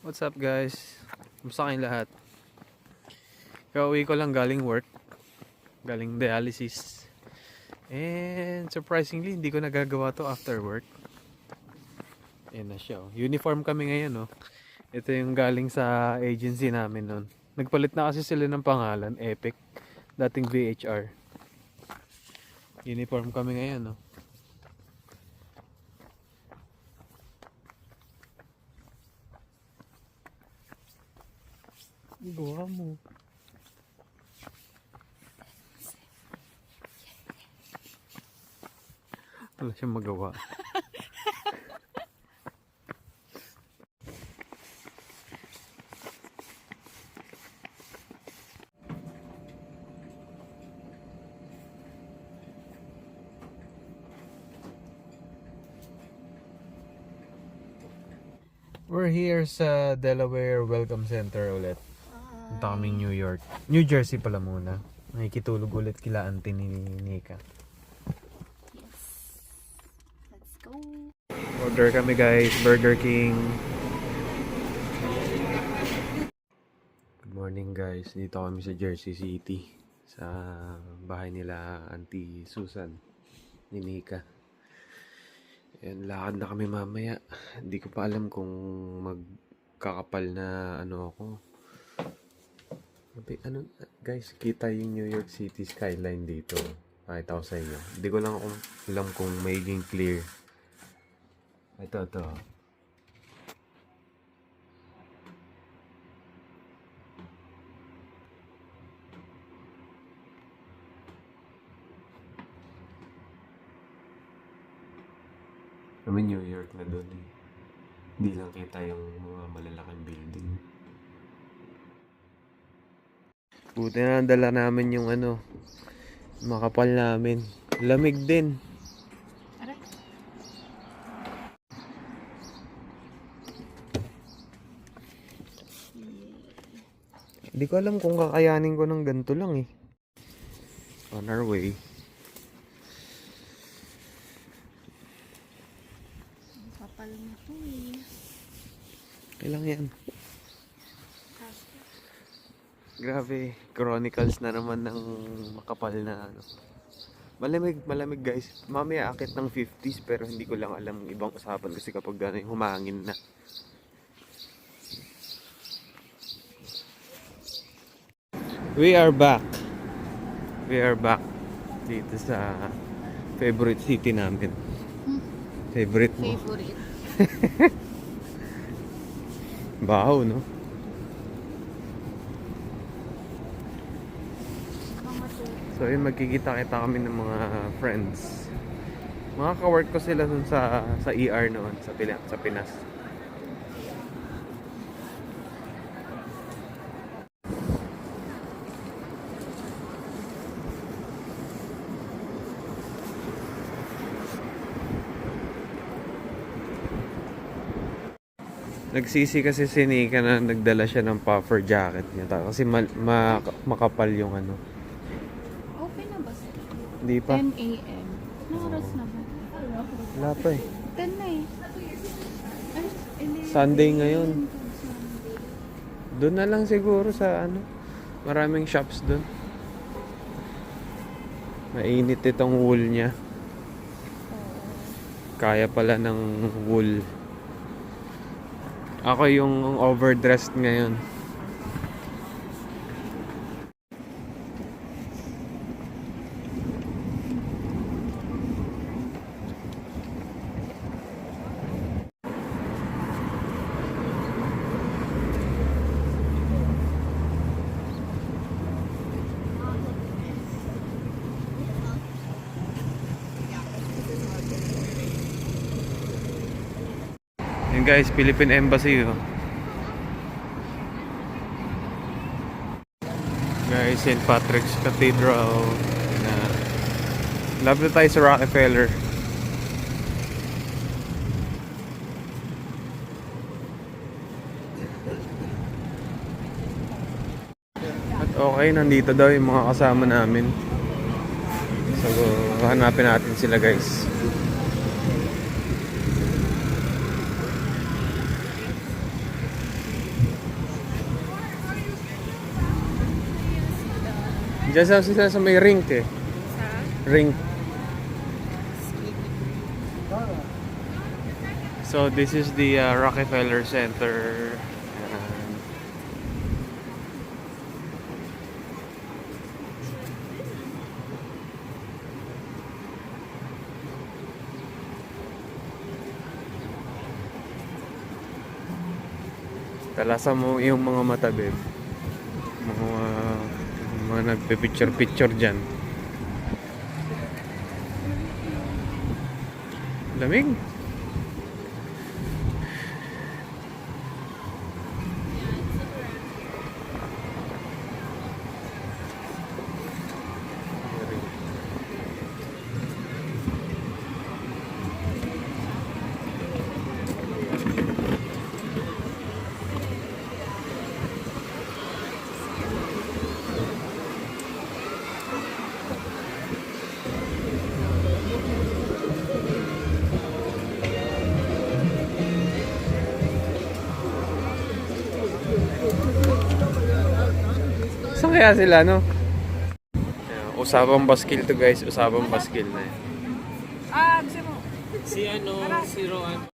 What's up guys? Kumusta kayong lahat? Kauwi ko lang galing work. Galing dialysis. And surprisingly, hindi ko nagagawa to after work. Ayan na siya. Uniform kami ngayon. Ito yung galing sa agency namin nun. Nagpalit na kasi sila ng pangalan. Epic. Dating VHR. Uniform kami ngayon. Gawa mo. Wala siyang magawa. We're here sa Delaware Welcome Center ulit. Punta kaming New York. New Jersey pala muna. Nakikitulog ulit kila auntie ni Nika. Yes. Let's go. Order kami guys, Burger King. Good morning guys. Dito kami sa Jersey City. Sa bahay nila Auntie Susan ni Nika. Ayan, lakad na kami mamaya. Hindi ko pa alam kung magkakapal na ano ako. Ano, guys, kita yung New York City skyline dito. Pakita ko sa inyo. Hindi ko lang alam kung magiging clear. Ito. Kami New York na doon eh. Hindi lang kita yung mga malalaking building. Buti na dala namin yung makapal namin. Lamig din. Aray. Hindi ko alam kung kakayanin ko ng ganito lang eh. On our way. Kapal mo to eh. Kailang yan. Grabe, chronicles na naman ng makapal na Malamig guys. Mamaya akit ng 50s pero hindi ko lang alam ibang usapan kasi kapag humangin na. We are back dito sa favorite city namin. Favorite mo? Favorite. Baho, no? So yun, magkikita-kita kami ng mga friends. Mga ka-work ko sila dun sa ER noon, sa Pinas. Nagsisi kasi si Nika na nagdala siya ng puffer jacket niya. Kasi makapal yung Okay na ba sir? Hindi pa. 10 a.m. Anong oras na ba? Wala pa eh. 10 na eh. Ay, Sunday ngayon. Doon na lang siguro sa maraming shops doon. Mainit itong wool niya. Kaya pala ng wool. Ako yung overdressed ngayon. Yun guys, Philippine Embassy Guys, St. Patrick's Cathedral. Love na tayo sa Rockefeller. At okay, nandito daw yung mga kasama namin. So, hanapin natin sila guys. Diyan sila sa may rink eh. Sa Rink. So this is the Rockefeller Center. Ayan. Talasan mo yung mga mata, babe. Mga nagpe-picture dyan. Lamig. Saan kaya sila, no? Ayan, usapang baskil to, guys. Usapang baskil na yan. Si Roan.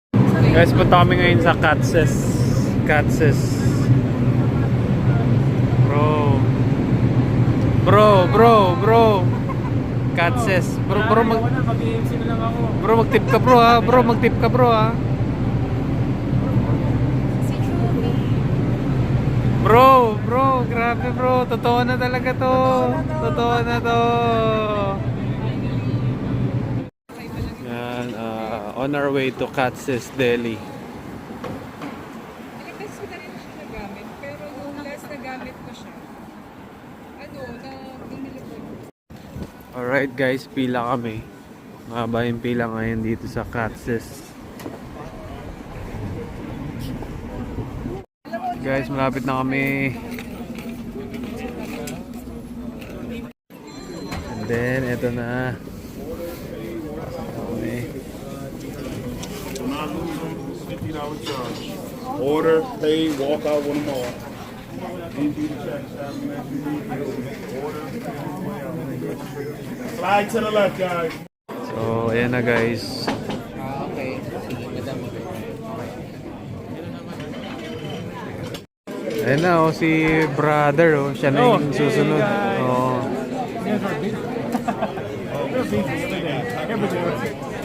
Guys, punta kami ngayon sa Katz's. Bro. Katz's. Bro, magtip ka, bro, ha? Magtip ka, bro, ha? si Joey. Bro, grabe, bro. Totoo na talaga to. Totoo na to. Yan, on our way to Katz's Deli. Ilang beses ko na rin siya nagamit, pero yung last nagamit ko siya, binili ko. Alright guys, pila kami. Mahaba yung pila ngayon dito sa Katz's. Guys, malapit na kami. And then, eto na. Okay. $50 charge. Order, pay, walk out with them all. Empty the check, order. Slide to the left, guys. So, ayan na guys. Ayan na, oh, si brother, oh. Siya na yung susunod. Oh.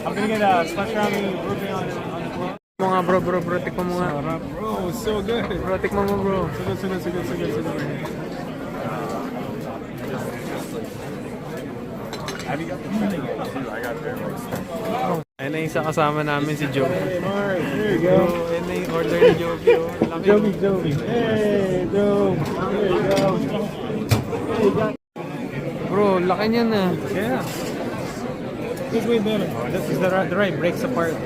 I'm gonna get a splash around Ruby on the floor. Mo nga bro, tikman mo nga. Bro, so good. Bro, tikman mo bro. So good. Have you got the filling in too? I got their like. Ayan na yung isa kasama namin si Joe. Hey, Mark, there you go. Ayan na yung order ni Joby, oh. Laki, oh. Joey. Hey, Joe. There you go. Bro, laki niyan na. Yeah. This way better. This is the right breaks apart.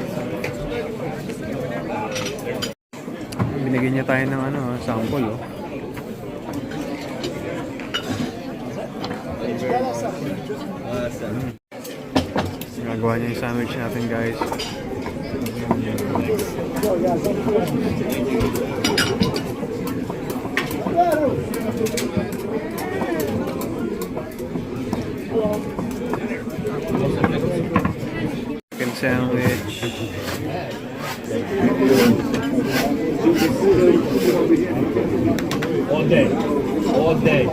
Binigyan niya tayo ng ano, sample, oh. Ginagawa niya yung sandwich natin, guys. Chicken sandwich. All day.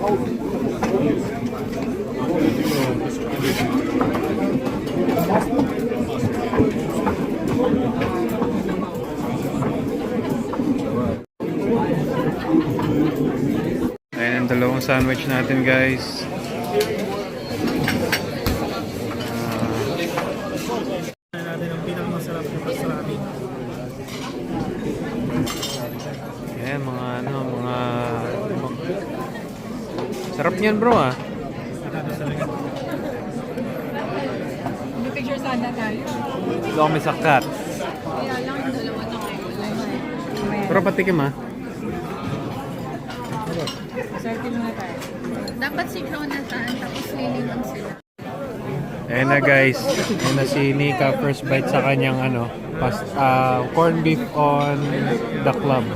Ayan ang dalawang sandwich natin, guys. Natin ang pinakamasarap na pastrami. Ayan, sarap niyan, bro, ah. Picture sana tayo. Dito kami sa cat. Kaya lang, dalawa na kayo. Pero patikim, ah. Circle muna tayo. Dapat si Jonathan, tapos Lily lang sila. Ayan na, guys. Ayan na si Nika, first bite sa kanyang corned beef on the club.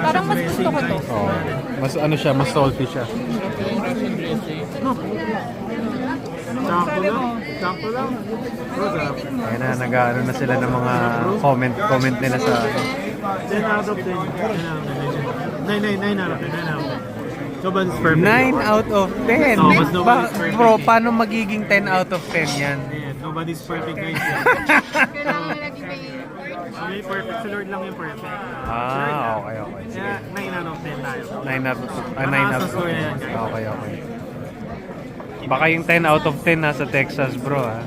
Parang mas gusto ko to. Oh, mas ano siya, mas salty siya. Sample lang. Sample lang. Ayun na, nag-ano na sila ng mga comment nila sa 10 out of 10. 9 out of 10. 9 out of 10. So, but it's perfect. 9 out of 10. No, but nobody's perfect. Bro, paano magiging 10 out of 10 yan? Yeah, nobody's perfect guys. Kailangan lagi may So, may perfect. Si Lord lang yung perfect. Ah, okay. Kaya 9 out of 10 tayo. 9 out of 9 Mataas out na of score na yan, guys. Okay. Baka yung 10 out of 10 nasa Texas, bro, ha?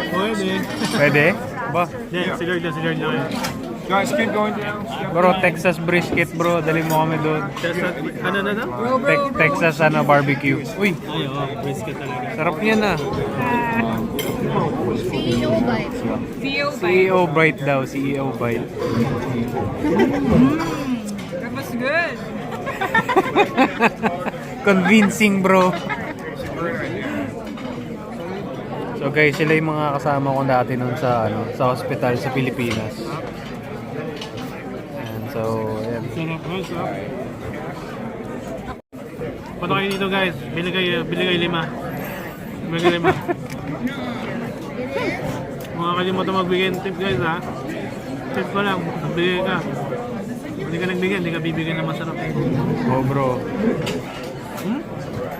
Pwede. Pwede? Ba? Yeah, si Lord lang yun. Guys, keep going down. Bro, Texas brisket, bro. Dali mo kami doon. Ano na? Texas barbecue. Uy, Ay, brisket talaga. sarap niyan, ah. CEO bites. CEO Bite daw, CEO Bite. That was good. Convincing, bro. So guys, sila yung mga kasama ko dati nun sa hospital sa Pilipinas. Ayan, so, ayan. Sarap. Punta kayo dito guys. Bili kayo 5. Bili kayo 5. Mga kalimutan magbigay ng tip guys ha. Tip ko lang. Magbigay ka. Hindi ka nagbigay, hindi ka bibigyan ng masarap. Oh, bro.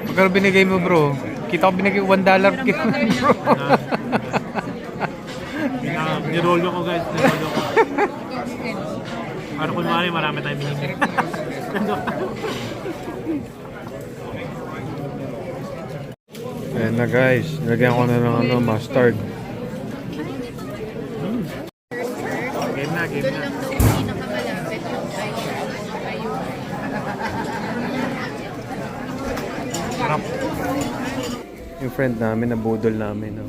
Magkano binigay mo, bro? Kita ko binigay $1 kilo, bro. Nirolyo ko guys. Nirolyo ko. Para kunwari marami tayong binigay. Ayan na guys, nilagyan ko na ng mustard. Game na. Doon lang daw pinakamalapit yung ayun. Sarap. Yung friend namin, nabudol namin. No?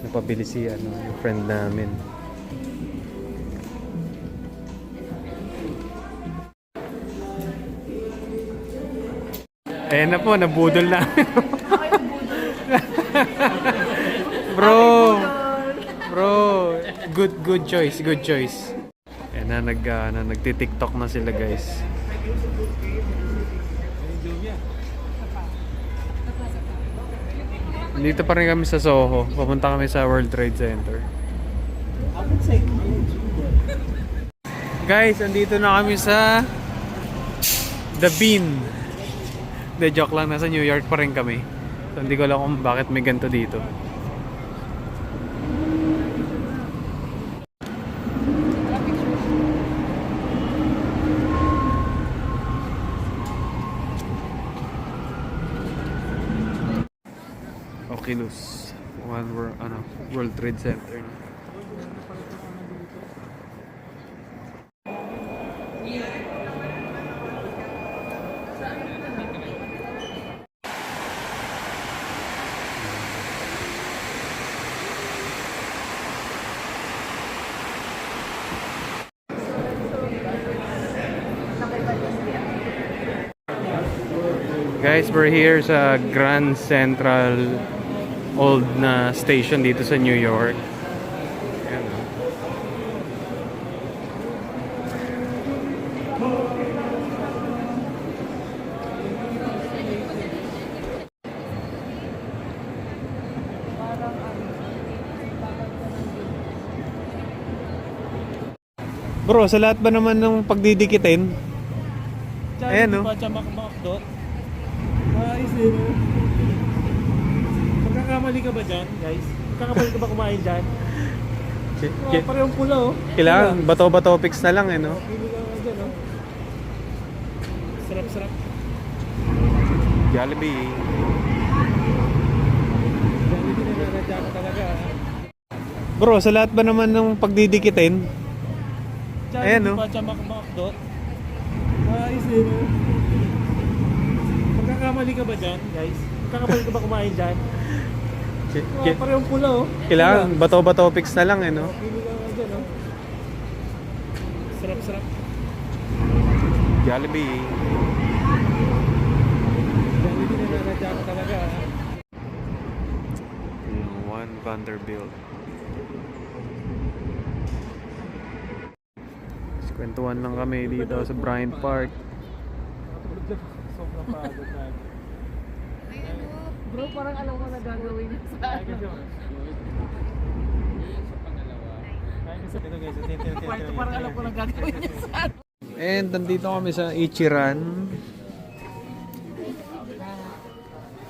Napabili si yung friend namin. Ayan na po, nabudol namin. Bro, good choice. Ayan na, nagti-TikTok na sila guys. Dito pa rin kami sa Soho. Pupunta kami sa World Trade Center. Guys, andito na kami sa The Bean. De joke lang, nasa New York pa rin kami. So, hindi ko alam kung bakit may ganito dito. Oculus. World Trade Center. Guys, we're here sa Grand Central old na station dito sa New York. Ayan, oh. Bro, sa lahat ba naman ng pagdidikitin? Ayan, no? Pachamak-makdot. Ayos eh, no? Magkakamali ka ba dyan, guys? Magkakamali ka ba kumain dyan? Parehong pula, oh. Kailangan, bato-bato fix na lang, no? Pili ka nga dyan, oh. Sarap-sarap. Jollibee. Jollibee na nanadya ka talaga, ah. Bro, sa lahat ba naman ng pagdidikitin? Ayan, no? Pachamak-makdot. Ayos eh, no? Magkakamali ka ba dyan, guys? Magkakamali ka ba kumain dyan? Parehong pula, oh. Kailangan, bato-bato fix na lang, no? Pili ka nga dyan, oh. Sarap-sarap. Jollibee. Jollibee na nanadya ka talaga, ah. One Vanderbilt. Kwentuhan lang kami dito sa Bryant Park. Sobrang pagod na. Bro, parang alam ko na gagawin sa ano. Parang alam ko na gagawin sa ano. And nandito kami sa Ichiran.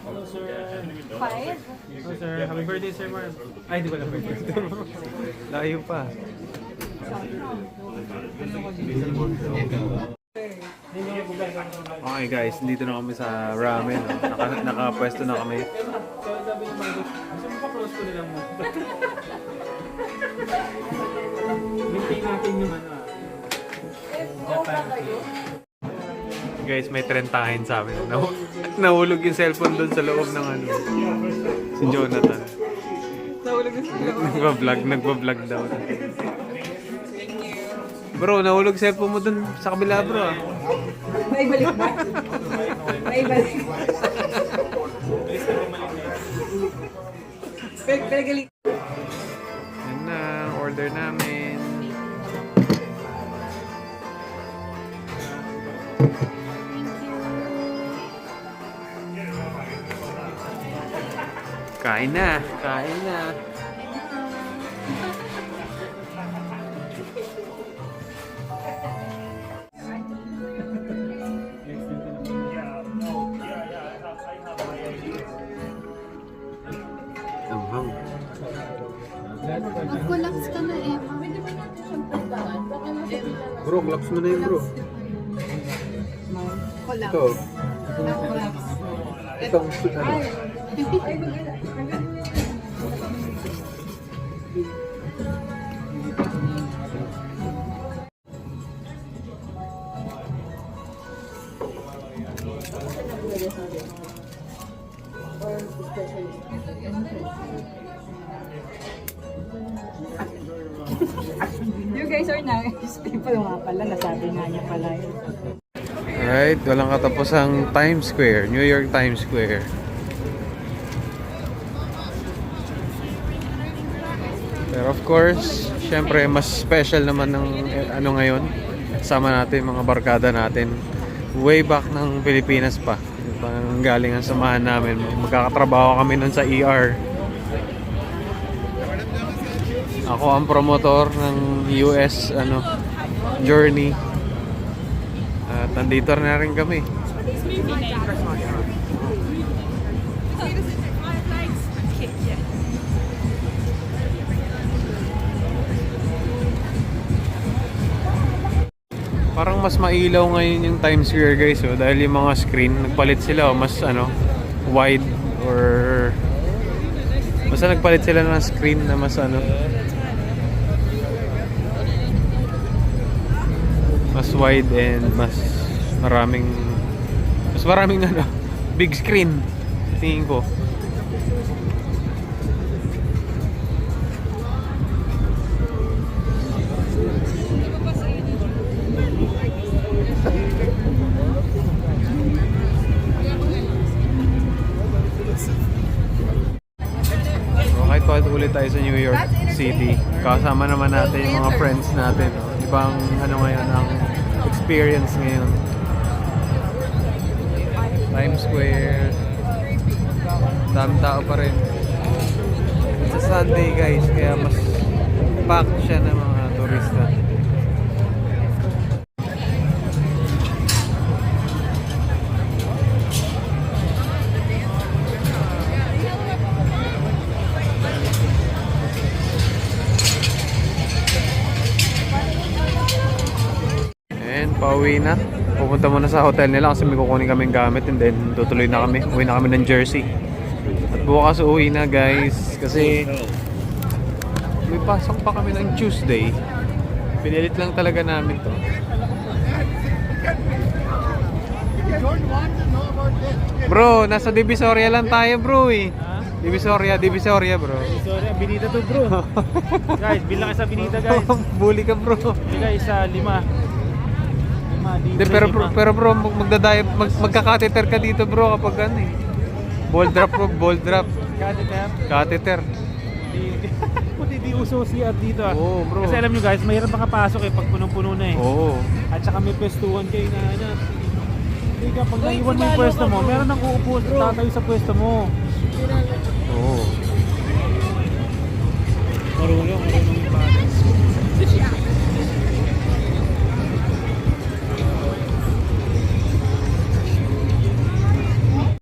Hello sir. 5? Hello sir. Happy birthday sir Marv. Ay, di ba lang birthday? Layo pa. Okay guys, dito na kami sa ramen. Nakapwesto na kami. Kaya sabi yung mga gusto mo pa close ko nilang mo. Maintain natin yung ano ah. Japan. Guys, may trentahin sa amin. Nahulog yung cellphone doon sa loob ng ano. Si Jonathan. Nahulog na sila. Nagbablog daw. Bro, nahulog cellphone mo doon sa kabila bro ah. Naibalik ba? Naibalik. Pinagalit. Yan na, order namin. Kain na, kain na. Anghang. Mag-collapse ka na, Emma. Bro, collapse mo na yun bro. Collapse. Ito. Collapse. Ito. Ano? You guys are nice people nga pala. Nasabi nga niya pala yun. Alright, walang katapusang Times Square, New York Times Square. Pero of course, syempre mas special naman ng ano ngayon. Sama natin mga barkada natin. Way back ng Pilipinas pa. Pang galing ang samahan namin. Magkakatrabaho kami nun sa ER. Ako ang promotor ng US journey. At nandito na rin kami. Parang mas mailaw ngayon yung Times Square guys dahil yung mga screen nagpalit sila mas wide or basta nagpalit sila ng screen na mas mas wide and mas maraming big screen tingin ko. Kahit ulit tayo sa New York City, kasama naman natin yung mga friends natin. Ibang ngayon ang experience ngayon. Times Square, daming tao pa rin. It's a Sunday guys, kaya mas packed siya ng mga turista. Pauwi na. Pupunta muna sa hotel nila kasi may kukunin kaming gamit and then tutuloy na kami. Uwi na kami ng Jersey. At bukas uwi na guys kasi may pasok pa kami ng Tuesday. Pinilit lang talaga namin to. Bro, nasa Divisoria lang tayo bro eh. Divisoria bro. Sorry, Binita to bro. Guys, bilang sa Binita guys. Bully ka bro. Guys, sa 5. Pero bro, magkakateter ka dito bro kapag Ball drop bro, ball drop. Catheter. Catheter. Buti di uso CR dito ah. Oo, bro. Kasi alam nyo guys, mahirap makapasok eh pag punong-puno na eh. Oo. At saka may pwestuhan kayo na ano. Hindi ka, pag naiwan mo yung pwesto mo, meron nang uupo tatayo sa pwesto mo. Oo. Marunong